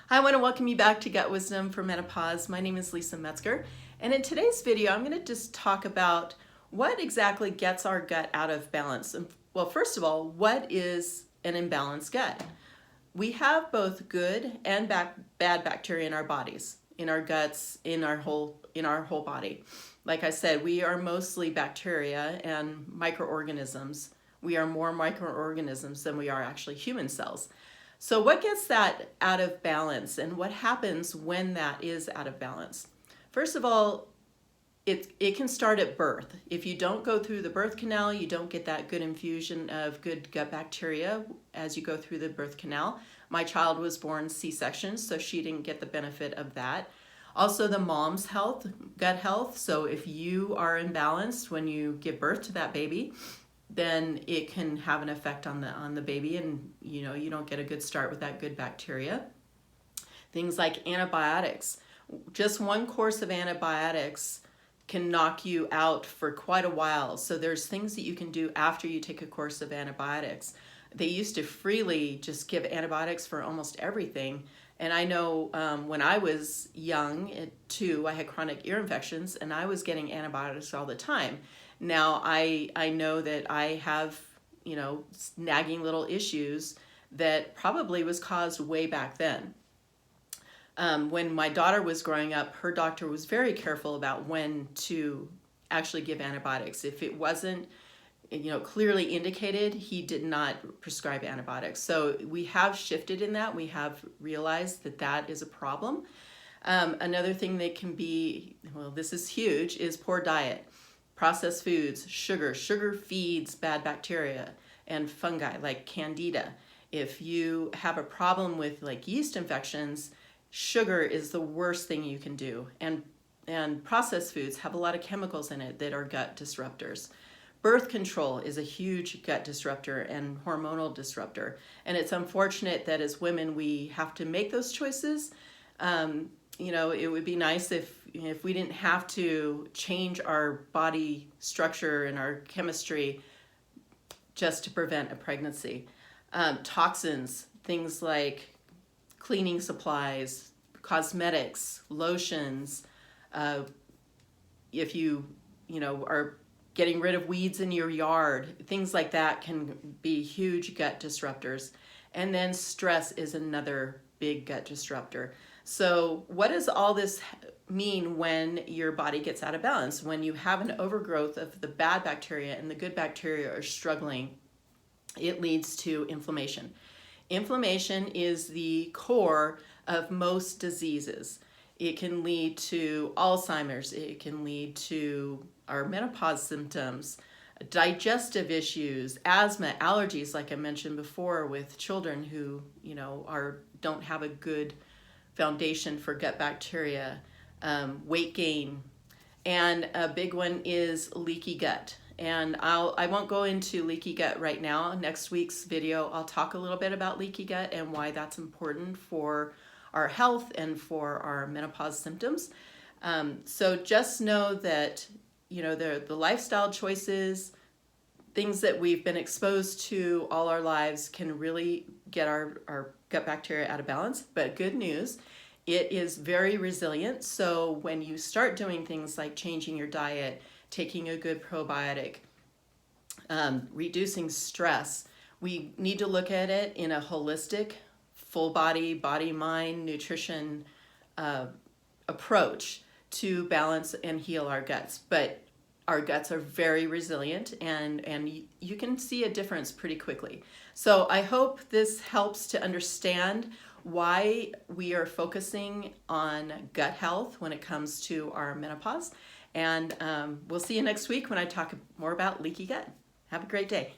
Hi, I want to welcome you back to Gut Wisdom for Menopause. My name is Lisa Metzger, and in today's video, I'm going to just talk about what exactly gets our gut out of balance. Well, first of all, what is an imbalanced gut? We have both good and bad bacteria in our bodies, in our guts, in our whole body. Like I said, we are mostly bacteria and microorganisms. We are more microorganisms than we are actually human cells. So what gets that out of balance, and what happens when that is out of balance? First of all, it can start at birth. If you don't go through the birth canal, you don't get that good infusion of good gut bacteria as you go through the birth canal. My child was born C-section, so she didn't get the benefit of that. Also, the mom's health, gut health. So if you are imbalanced when you give birth to that baby, then it can have an effect on the baby, and you don't get a good start with that good bacteria. Things like antibiotics. Just one course of antibiotics can knock you out for quite a while. So there's things that you can do after you take a course of antibiotics. They used to freely just give antibiotics for almost everything. And I know when I was young too, I had chronic ear infections and I was getting antibiotics all the time. Now I know that I have, nagging little issues that probably was caused way back then. When my daughter was growing up, her doctor was very careful about when to actually give antibiotics. If it wasn't, clearly indicated, he did not prescribe antibiotics. So we have shifted in that. We have realized that that is a problem. Another thing that can be, well, this is huge, is poor diet. Processed foods, sugar. Sugar feeds bad bacteria and fungi like candida. If you have a problem with like yeast infections, sugar is the worst thing you can do. And processed foods have a lot of chemicals in it that are gut disruptors. Birth control is a huge gut disruptor and hormonal disruptor. And it's unfortunate that as women, we have to make those choices. It would be nice if we didn't have to change our body structure and our chemistry just to prevent a pregnancy. Toxins, things like cleaning supplies, cosmetics, lotions. If you are getting rid of weeds in your yard, things like that can be huge gut disruptors. And then stress is another big gut disruptor. So what does all this mean when your body gets out of balance? When you have an overgrowth of the bad bacteria and the good bacteria are struggling, it leads to inflammation. Inflammation is the core of most diseases. It can lead to Alzheimer's, it can lead to our menopause symptoms, digestive issues, asthma, allergies, like I mentioned before, with children who, don't have a good foundation for gut bacteria, weight gain, and a big one is leaky gut. And I won't go into leaky gut right now. Next week's video, I'll talk a little bit about leaky gut and why that's important for our health and for our menopause symptoms. So just know that, the lifestyle choices, things that we've been exposed to all our lives can really get our gut bacteria out of balance. But good news, it is very resilient. So when you start doing things like changing your diet, taking a good probiotic, reducing stress, we need to look at it in a holistic, full body, mind, nutrition approach to balance and heal our guts. But our guts are very resilient, and you can see a difference pretty quickly. So I hope this helps to understand why we are focusing on gut health when it comes to our menopause. And we'll see you next week when I talk more about leaky gut. Have a great day.